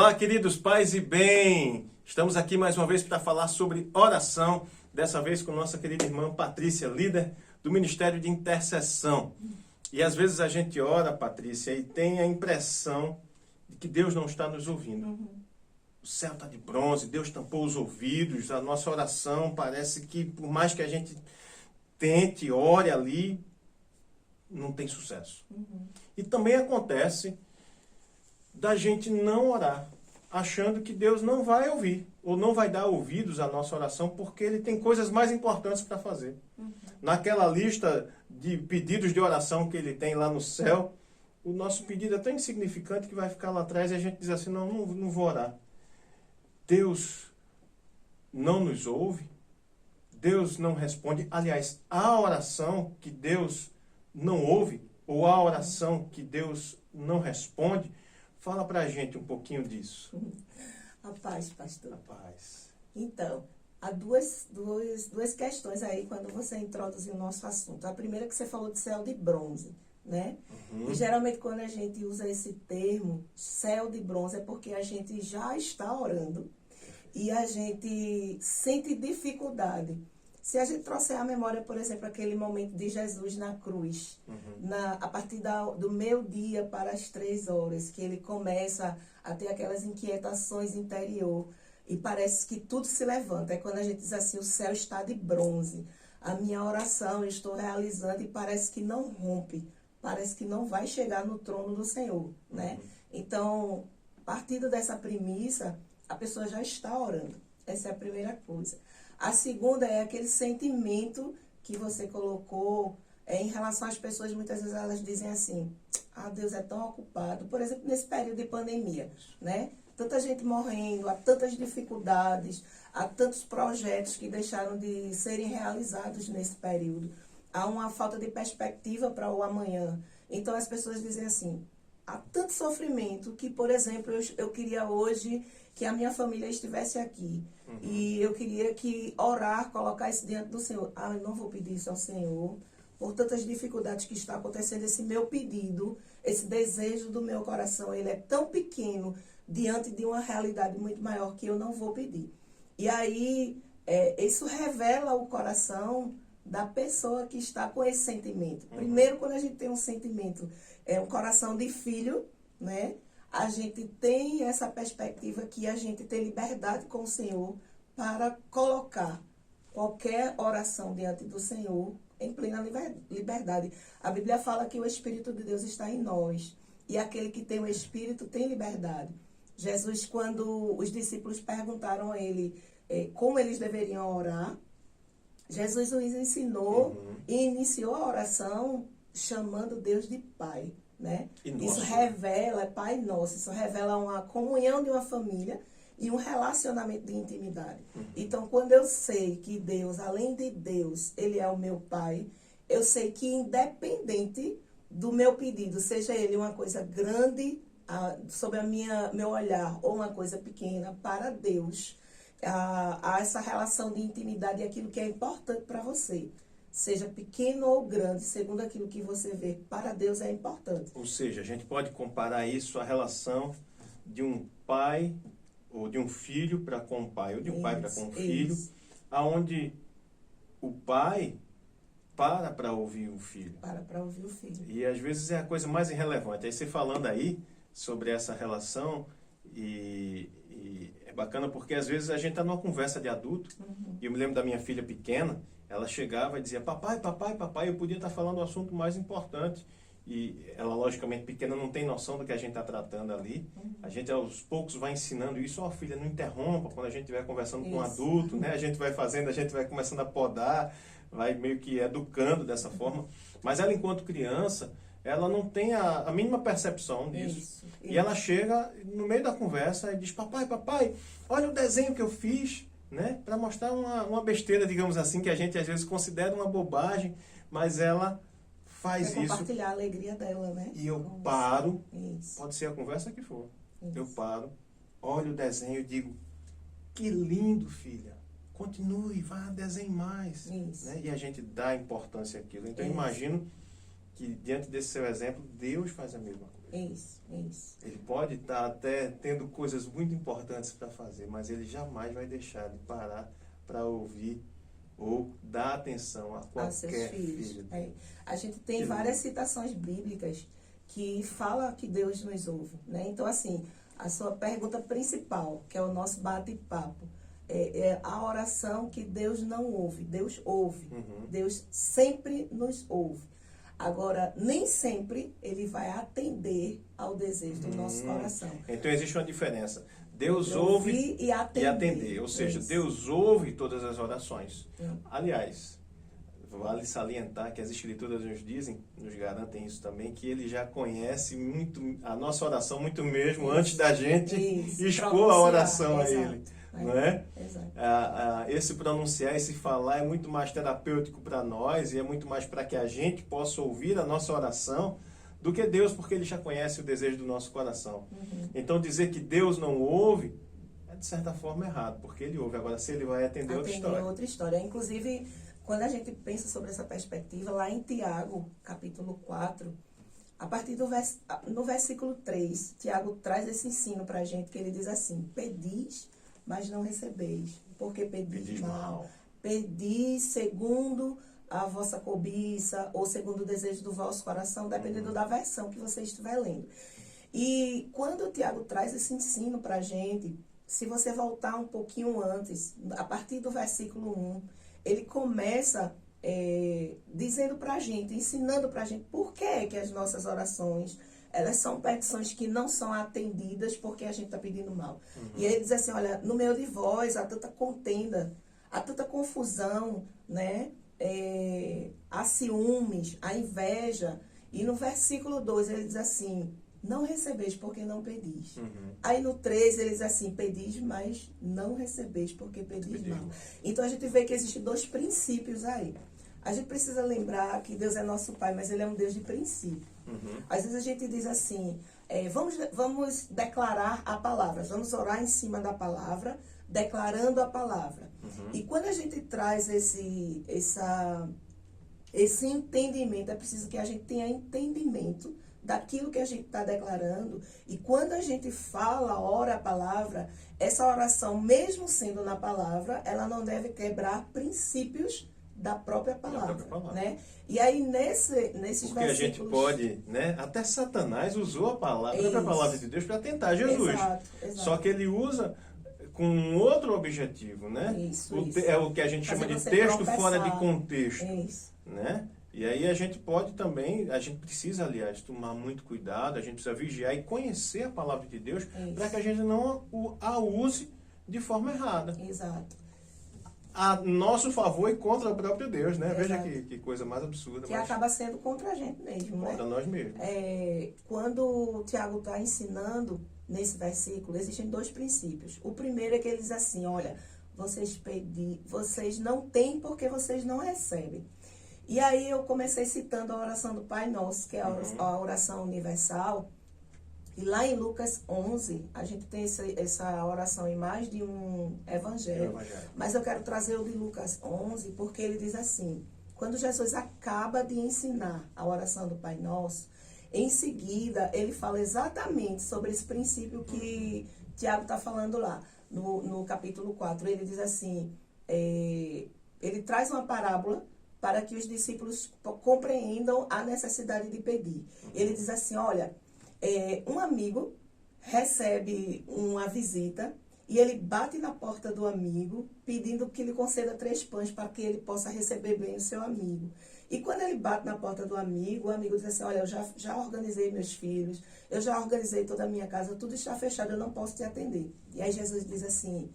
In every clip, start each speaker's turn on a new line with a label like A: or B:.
A: Olá, queridos pais e bem! Estamos aqui mais uma vez para falar sobre oração, dessa vez com nossa querida irmã Patrícia, líder do Ministério de Intercessão. E às vezes a gente ora, Patrícia, e tem a impressão de que Deus não está nos ouvindo. O céu está de bronze, Deus tampou os ouvidos, a nossa oração parece que, por mais que a gente tente, ore ali, não tem sucesso. E também acontece da gente não orar, achando que Deus não vai ouvir, ou não vai dar ouvidos à nossa oração, porque Ele tem coisas mais importantes para fazer. Naquela lista de pedidos de oração que Ele tem lá no céu, o nosso pedido é tão insignificante que vai ficar lá atrás e a gente diz assim, não vou orar. Deus não nos ouve, Deus não responde. Aliás, a oração que Deus não ouve, ou a oração que Deus não responde, fala pra gente um pouquinho disso.
B: A paz, pastor.
A: A paz.
B: Então, há duas questões aí quando você introduziu o nosso assunto. A primeira é que você falou de céu de bronze, né? E geralmente quando a gente usa esse termo, céu de bronze, é porque a gente já está orando e a gente sente dificuldade. Se a gente trouxer à memória, por exemplo, aquele momento de Jesus na cruz, a partir do meio-dia para as 3 horas, que ele começa a ter aquelas inquietações interior e parece que tudo se levanta. É quando a gente diz assim, o céu está de bronze. A minha oração eu estou realizando e parece que não rompe, parece que não vai chegar no trono do Senhor, né? Então, partindo dessa premissa, a pessoa já está orando. Essa é a primeira coisa. A segunda é aquele sentimento que você colocou em relação às pessoas, muitas vezes elas dizem assim, Deus é tão ocupado. Por exemplo, nesse período de pandemia, né? Tanta gente morrendo, há tantas dificuldades, há tantos projetos que deixaram de serem realizados nesse período. Há uma falta de perspectiva para o amanhã. Então as pessoas dizem assim, há tanto sofrimento que, por exemplo, eu queria hoje que a minha família estivesse aqui. E eu queria orar, colocar isso diante do Senhor. Eu não vou pedir isso ao Senhor. Por tantas dificuldades que está acontecendo, esse meu pedido, esse desejo do meu coração, ele é tão pequeno diante de uma realidade muito maior que eu não vou pedir. E aí, isso revela o coração da pessoa que está com esse sentimento. Primeiro, quando a gente tem um sentimento, um coração de filho, né? A gente tem essa perspectiva que a gente tem liberdade com o Senhor para colocar qualquer oração diante do Senhor em plena liberdade. A Bíblia fala que o Espírito de Deus está em nós e aquele que tem o Espírito tem liberdade. Jesus, quando os discípulos perguntaram a ele como eles deveriam orar, Jesus os ensinou e iniciou a oração chamando Deus de Pai. Né? Isso revela, Pai Nosso, isso revela uma comunhão de uma família e um relacionamento de intimidade. Então, quando eu sei que Deus, além de Deus, Ele é o meu Pai, eu sei que independente do meu pedido, seja ele uma coisa grande sobre meu olhar ou uma coisa pequena, para Deus, há essa relação de intimidade e aquilo que é importante para você. Seja pequeno ou grande, segundo aquilo que você vê, para Deus é importante.
A: Ou seja, a gente pode comparar isso à relação de um pai ou de um filho para com o pai, ou de um pai para com o filho, aonde o pai para ouvir o filho.
B: Para ouvir o filho.
A: E às vezes é a coisa mais irrelevante. Aí você falando aí sobre essa relação, e é bacana porque às vezes a gente está numa conversa de adulto, e eu me lembro da minha filha pequena, ela chegava e dizia, papai, papai, papai, eu podia estar falando o assunto mais importante. E ela, logicamente, pequena, não tem noção do que a gente está tratando ali. A gente, aos poucos, vai ensinando isso. Filha, não interrompa quando a gente estiver conversando com um adulto, né? A gente vai fazendo, a gente vai começando a podar, vai meio que educando dessa forma. Mas ela, enquanto criança, ela não tem a mínima percepção disso. E ela chega no meio da conversa e diz, papai, papai, olha o desenho que eu fiz, né? Para mostrar uma besteira, digamos assim, que a gente às vezes considera uma bobagem, mas ela faz isso.
B: Compartilhar a alegria dela, né?
A: E eu paro, pode ser a conversa que for, eu paro, olho o desenho e digo, que lindo, filha, continue, vá, desenhe mais. Né? E a gente dá importância àquilo. Então eu imagino que diante desse seu exemplo, Deus faz a mesma coisa.
B: Isso, isso.
A: Ele pode estar até tendo coisas muito importantes para fazer, mas ele jamais vai deixar de parar para ouvir ou dar atenção a
B: Aos seus
A: qualquer
B: filhos.
A: filho.
B: A gente tem
A: Que
B: várias citações bíblicas que falam que Deus nos ouve, né? Então, assim, a sua pergunta principal, que é o nosso bate-papo, é a oração que Deus não ouve. Deus ouve.
A: Uhum.
B: Deus sempre nos ouve. Agora, nem sempre Ele vai atender ao desejo do nosso coração.
A: Então existe uma diferença. Deus
B: Ouvir
A: ouve
B: e atender.
A: Ou seja,
B: Isso.
A: Deus ouve todas as orações.
B: Hum.
A: Aliás, vale salientar que as Escrituras nos dizem, nos garantem isso também, que Ele já conhece muito a nossa oração, muito mesmo,
B: Isso.
A: antes da gente
B: Isso.
A: expor a
B: Pronunciar.
A: oração a
B: Exato.
A: Ele. Não é?
B: Exato.
A: Esse pronunciar, esse falar é muito mais terapêutico para nós e é muito mais para que a gente possa ouvir a nossa oração do que Deus, porque Ele já conhece o desejo do nosso coração.
B: Uhum.
A: Então dizer que Deus não ouve é de certa forma errado, porque Ele ouve. Agora, se Ele vai atender outra história.
B: Outra história. Inclusive, quando a gente pensa sobre essa perspectiva, lá em Tiago, capítulo 4, a partir no versículo 3, Tiago traz esse ensino para a gente, que ele diz assim: pedis, mas não recebeis, porque pedis mal. Pedis segundo a vossa cobiça, ou segundo o desejo do vosso coração, dependendo da versão que você estiver lendo. E quando o Tiago traz esse ensino para a gente, se você voltar um pouquinho antes, a partir do versículo 1, ele começa dizendo para a gente, ensinando para a gente por que as nossas orações, elas são petições que não são atendidas porque a gente está pedindo mal. Uhum. E ele diz assim, olha, no meio de vós há tanta contenda, há tanta confusão, né? Há ciúmes, há inveja. E no versículo 2 ele diz assim, não recebeis porque não pedis. Uhum. Aí no 3 ele diz assim, pedis, mas não recebeis porque pedis mal. Então a gente vê que existem dois princípios aí. A gente precisa lembrar que Deus é nosso Pai, mas Ele é um Deus de princípio. Uhum. Às vezes a gente diz assim, vamos declarar a palavra, vamos orar em cima da palavra, declarando a palavra. Uhum. E quando a gente traz esse entendimento, é preciso que a gente tenha entendimento daquilo que a gente está declarando. E quando a gente fala, ora a palavra, essa oração, mesmo sendo na palavra, ela não deve quebrar princípios da própria palavra, né? E aí nesses versículos...
A: Porque a gente pode, né? Até Satanás usou a própria palavra de Deus para tentar Jesus.
B: Exato.
A: Só que ele usa com um outro objetivo, né?
B: Isso.
A: É o que a gente chama de texto fora de contexto.
B: Isso.
A: Né? E aí a gente pode também, a gente precisa, aliás, tomar muito cuidado, a gente precisa vigiar e conhecer a palavra de Deus para que a gente não a use de forma errada.
B: Exato.
A: A nosso favor e contra o próprio Deus, né? Exato. Veja que coisa mais absurda.
B: Que acaba sendo contra a gente mesmo, né?
A: Contra nós mesmos.
B: Quando o Tiago está ensinando, nesse versículo, existem dois princípios. O primeiro é que ele diz assim, olha, vocês não têm porque vocês não recebem. E aí eu comecei citando a oração do Pai Nosso, que é a oração universal. E lá em Lucas 11, a gente tem essa oração em mais de um evangelho. Mas eu quero trazer o de Lucas 11, porque ele diz assim, quando Jesus acaba de ensinar a oração do Pai Nosso, em seguida ele fala exatamente sobre esse princípio que Tiago está falando lá, no capítulo 4. Ele diz assim, ele traz uma parábola para que os discípulos compreendam a necessidade de pedir. Ele diz assim, olha... um amigo recebe uma visita e ele bate na porta do amigo pedindo que lhe conceda 3 pães para que ele possa receber bem o seu amigo. E quando ele bate na porta do amigo, o amigo diz assim, olha, eu já organizei meus filhos, eu já organizei toda a minha casa, tudo está fechado, eu não posso te atender. E aí Jesus diz assim,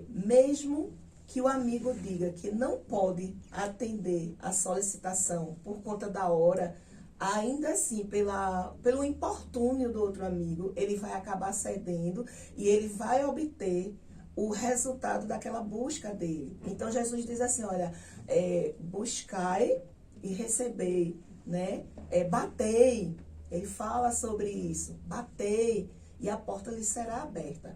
B: mesmo que o amigo diga que não pode atender a solicitação por conta da hora, ainda assim, pelo importúnio do outro amigo, ele vai acabar cedendo e ele vai obter o resultado daquela busca dele. Então, Jesus diz assim, olha, buscai e recebei, né? Batei, ele fala sobre isso, batei e a porta lhe será aberta.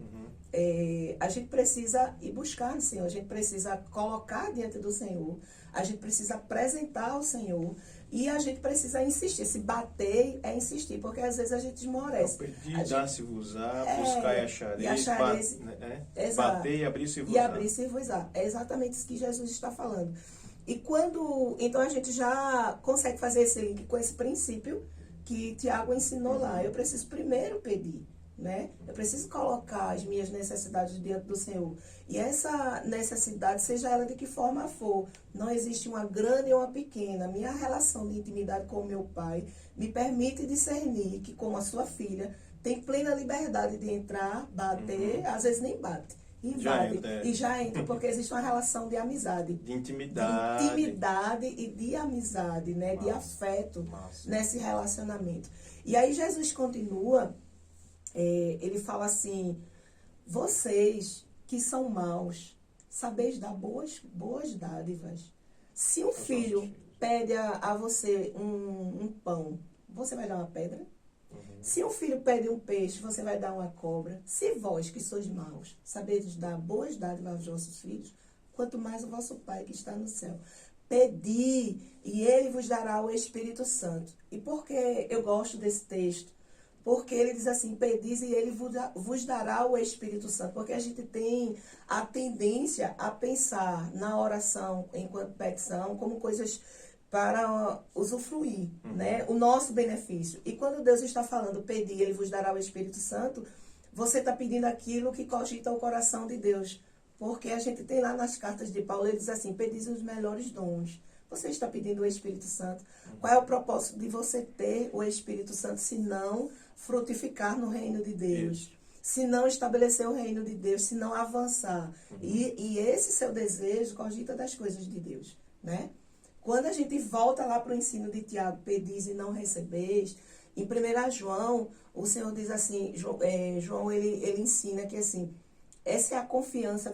B: A gente precisa ir buscar no Senhor, a gente precisa colocar diante do Senhor, a gente precisa apresentar ao Senhor. E a gente precisa insistir. Se bater, é insistir, porque às vezes a gente esmorece.
A: Pedir, dar-se-vos-á,
B: É,
A: buscar e
B: e achareis. Exato.
A: Bater e abrir-se-vos-á.
B: E abrir-se-vos-á. É exatamente isso que Jesus está falando. E quando... Então a gente já consegue fazer esse link com esse princípio que Tiago ensinou lá. Eu preciso primeiro pedir, né? Eu preciso colocar as minhas necessidades diante do Senhor. E essa necessidade, seja ela de que forma for, não existe uma grande ou uma pequena. Minha relação de intimidade com o meu pai me permite discernir que, como a sua filha, tem plena liberdade de entrar, bater, às vezes nem bate. Invade e já entra, porque existe uma relação de amizade.
A: De intimidade.
B: De intimidade e de amizade, né? De afeto nesse relacionamento. E aí Jesus continua, ele fala assim, vocês que são maus, sabeis dar boas dádivas. Se um filho pede a você um pão, você vai dar uma pedra? Se um filho pede um peixe, você vai dar uma cobra. Se vós, que sois maus, sabeis dar boas dádivas aos vossos filhos, quanto mais o vosso Pai que está no céu. Pedi, e Ele vos dará o Espírito Santo. E por que eu gosto desse texto? Porque ele diz assim, pedis e Ele vos dará o Espírito Santo. Porque a gente tem a tendência a pensar na oração enquanto petição como coisas para usufruir, né? O nosso benefício. E quando Deus está falando, pedir, Ele vos dará o Espírito Santo, você está pedindo aquilo que cogita o coração de Deus. Porque a gente tem lá nas cartas de Paulo, ele diz assim, pedis os melhores dons. Você está pedindo o Espírito Santo. Qual é o propósito de você ter o Espírito Santo, se não frutificar no reino de Deus? Se não estabelecer o reino de Deus, se não avançar. E esse seu desejo cogita das coisas de Deus, né? Quando a gente volta lá para o ensino de Tiago, pedis e não recebeis, em 1 João, o Senhor diz assim, João ele ensina que assim, essa é a confiança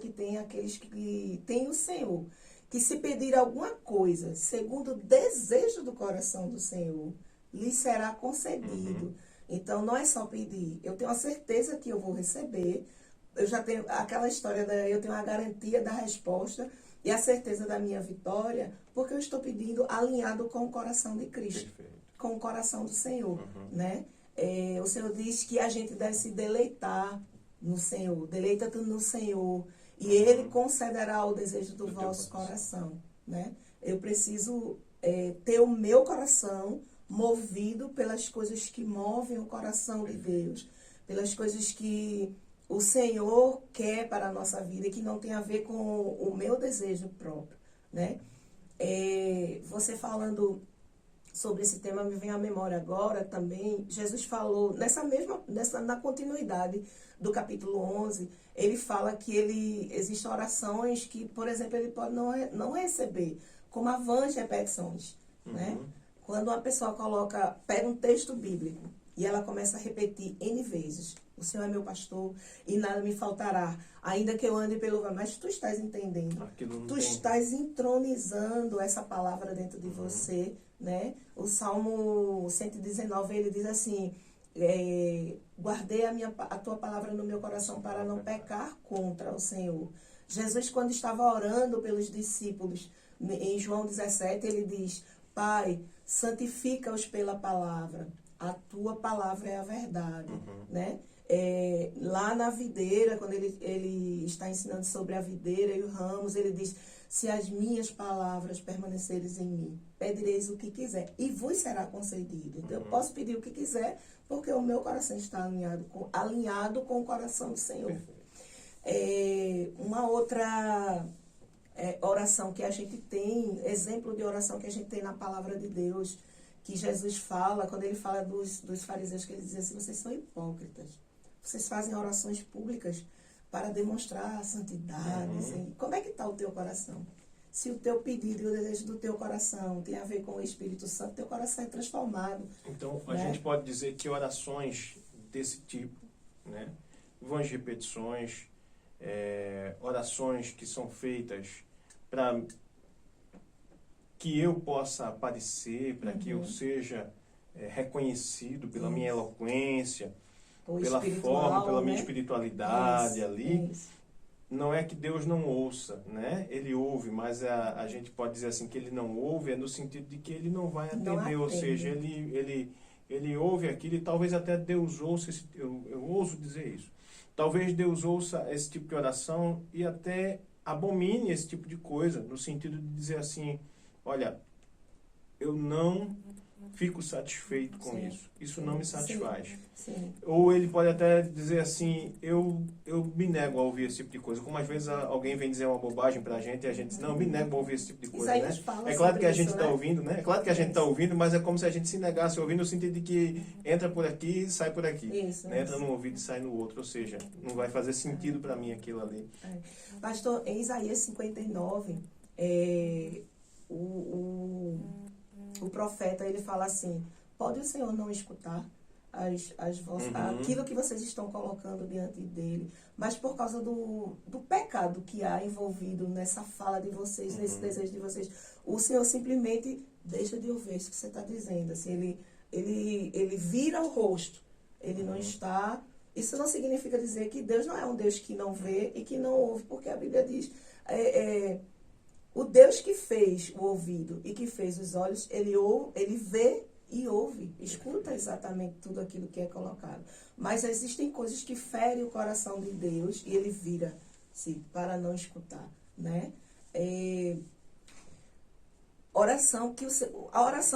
B: que tem aqueles que têm o Senhor, que se pedir alguma coisa, segundo o desejo do coração do Senhor, lhe será concedido. Então, não é só pedir. Eu tenho a certeza que eu vou receber. Eu já tenho aquela história, eu tenho a garantia da resposta e a certeza da minha vitória, porque eu estou pedindo alinhado com o coração de Cristo, com o coração do Senhor, né? O Senhor diz que a gente deve se deleitar no Senhor. Deleita-te no Senhor e Ele concederá o desejo do vosso coração, né? Eu preciso ter o meu coração movido pelas coisas que movem o coração de Deus, pelas coisas que o Senhor quer para a nossa vida e que não tem a ver com o meu desejo próprio, né? Você falando sobre esse tema, me vem à memória agora também, Jesus falou, na continuidade do capítulo 11, ele fala que existem orações que, por exemplo, ele pode não receber, como a vãs repetições, né? Quando uma pessoa pega um texto bíblico e ela começa a repetir N vezes, o Senhor é meu pastor e nada me faltará, ainda que eu ande pelo vale. Mas tu estás entendendo, estás entronizando essa palavra dentro de você, né? O Salmo 119, ele diz assim, guardei a tua palavra no meu coração para não pecar contra o Senhor. Jesus, quando estava orando pelos discípulos, em João 17, ele diz, Pai, santifica-os pela palavra. A tua palavra é a verdade, né? Lá na videira, quando ele está ensinando sobre a videira e os ramos, ele diz, se as minhas palavras permaneceres em mim, pedireis o que quiser e vos será concedido. Então, eu posso pedir o que quiser, porque o meu coração está alinhado com o coração do Senhor. Uma outra oração que a gente tem, exemplo de oração que a gente tem na palavra de Deus, que Jesus fala, quando ele fala dos fariseus, que ele diz assim, vocês são hipócritas. Vocês fazem orações públicas para demonstrar a santidade. Assim. Como é que está o teu coração? Se o teu pedido e o desejo do teu coração tem a ver com o Espírito Santo, teu coração é transformado.
A: Então, a gente pode dizer que orações desse tipo, né? Vãs repetições, orações que são feitas para que eu possa aparecer, para que eu seja reconhecido pela minha eloquência, pela forma, pela minha espiritualidade ali. não é que Deus não ouça, né? Ele ouve, mas a gente pode dizer assim que ele não ouve, é no sentido de que ele não vai atender, ou seja, ele ouve aquilo e talvez até Deus ouça, eu ouso dizer isso. Talvez Deus ouça esse tipo de oração e até abomine esse tipo de coisa, no sentido de dizer assim, olha, eu não fico satisfeito com isso. Isso não me satisfaz.
B: Sim.
A: Ou ele pode até dizer assim, eu me nego a ouvir esse tipo de coisa. Como às vezes alguém vem dizer uma bobagem pra gente e a gente diz, não, eu me nego a ouvir esse tipo de coisa, né? É claro que a gente está ouvindo, né? É claro que a gente está ouvindo, mas é como se a gente se negasse a ouvir no sentido de que entra por aqui e sai por aqui.
B: Isso,
A: né? Entra num ouvido e sai no outro. Ou seja, não vai fazer sentido para mim aquilo ali.
B: Pastor, em Isaías 59, o profeta, ele fala assim, pode o Senhor não escutar aquilo que vocês estão colocando diante dele, mas por causa do pecado que há envolvido nessa fala de vocês, nesse desejo de vocês, o Senhor simplesmente deixa de ouvir isso que você está dizendo. Assim, ele vira o rosto, ele não está... Isso não significa dizer que Deus não é um Deus que não vê e que não ouve, porque a Bíblia diz... o Deus que fez o ouvido e que fez os olhos, ele vê e ouve, escuta exatamente tudo aquilo que é colocado. Mas existem coisas que ferem o coração de Deus e ele vira-se para não escutar, né? A oração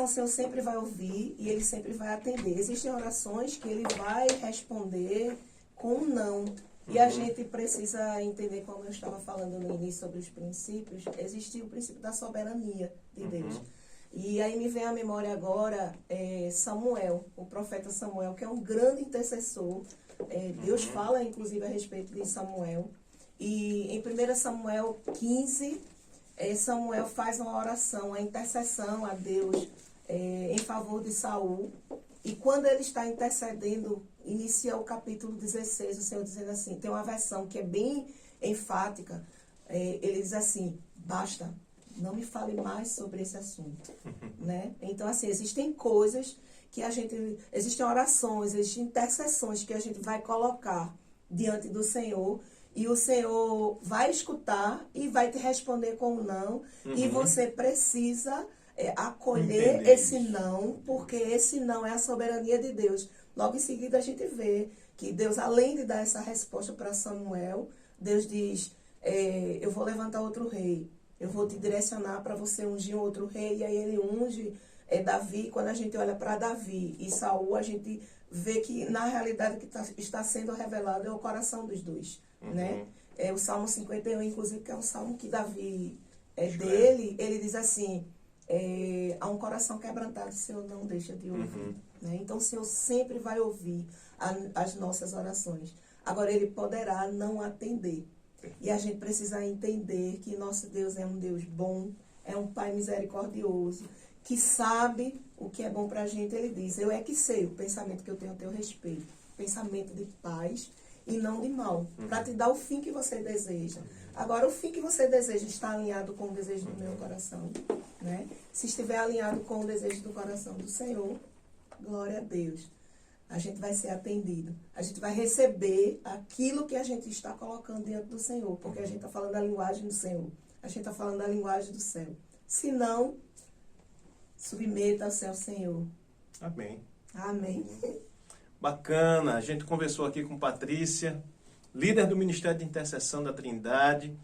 B: o Senhor sempre vai ouvir e ele sempre vai atender. Existem orações que ele vai responder com um não. E a gente precisa entender, como eu estava falando no início sobre os princípios, existe o princípio da soberania de Deus. E aí me vem à memória agora Samuel, o profeta Samuel, que é um grande intercessor. Deus fala, inclusive, a respeito de Samuel. E em 1 Samuel 15, Samuel faz uma oração, a intercessão a Deus em favor de Saul. E quando ele está intercedendo, inicia o capítulo 16, o Senhor dizendo assim, tem uma versão que é bem enfática, ele diz assim, basta, não me fale mais sobre esse assunto, né? Então, assim, existem coisas que existem orações, existem intercessões que a gente vai colocar diante do Senhor, e o Senhor vai escutar e vai te responder com um não, e você precisa... acolher esse não, porque esse não é a soberania de Deus. Logo em seguida a gente vê que Deus, além de dar essa resposta para Samuel, Deus diz, eu vou levantar outro rei, eu vou te direcionar para você ungir um outro rei, e aí ele unge Davi. Quando a gente olha para Davi e Saul, a gente vê que na realidade o que está sendo revelado é o coração dos dois, né? O Salmo 51, inclusive, que é um salmo que Davi dele, ele diz assim, há um coração quebrantado, o Senhor não deixa de ouvir. Né? Então, o Senhor sempre vai ouvir as nossas orações. Agora, Ele poderá não atender. E a gente precisa entender que nosso Deus é um Deus bom, é um Pai misericordioso, que sabe o que é bom para a gente. Ele diz, eu é que sei o pensamento que eu tenho a teu respeito. Pensamento de paz e não de mal, para te dar o fim que você deseja. Agora, o fim que você deseja está alinhado com o desejo do meu coração, né? Se estiver alinhado com o desejo do coração do Senhor, glória a Deus. A gente vai ser atendido. A gente vai receber aquilo que a gente está colocando diante do Senhor, porque a gente está falando a linguagem do Senhor. A gente está falando a linguagem do céu. Se não, submeta-se ao Senhor.
A: Amém.
B: Amém.
A: Bacana. A gente conversou aqui com Patrícia, líder do Ministério de Intercessão da Trindade.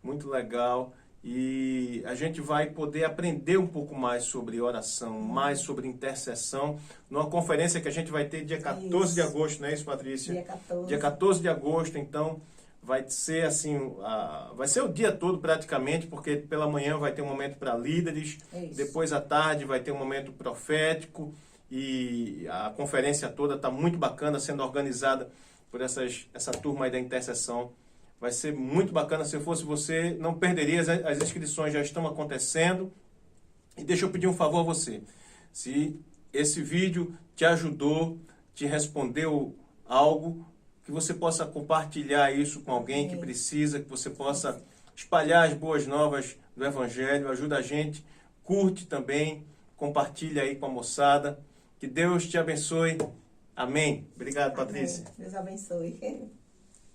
A: Muito legal. E a gente vai poder aprender um pouco mais sobre oração, mais sobre intercessão, numa conferência que a gente vai ter dia 14 de agosto, não é isso, Patrícia?
B: Dia 14.
A: Dia 14 de agosto, então vai ser assim, vai ser o dia todo praticamente, porque pela manhã vai ter um momento para líderes, depois à tarde vai ter um momento profético, e a conferência toda está muito bacana, sendo organizada por essa turma aí da intercessão. Vai ser muito bacana. Se eu fosse você, não perderia. As inscrições já estão acontecendo. E deixa eu pedir um favor a você. Se esse vídeo te ajudou, te respondeu algo, que você possa compartilhar isso com alguém que precisa, que você possa espalhar as boas novas do Evangelho. Ajuda a gente. Curte também. Compartilha aí com a moçada. Que Deus te abençoe. Amém. Obrigado, Patrícia.
B: Deus abençoe.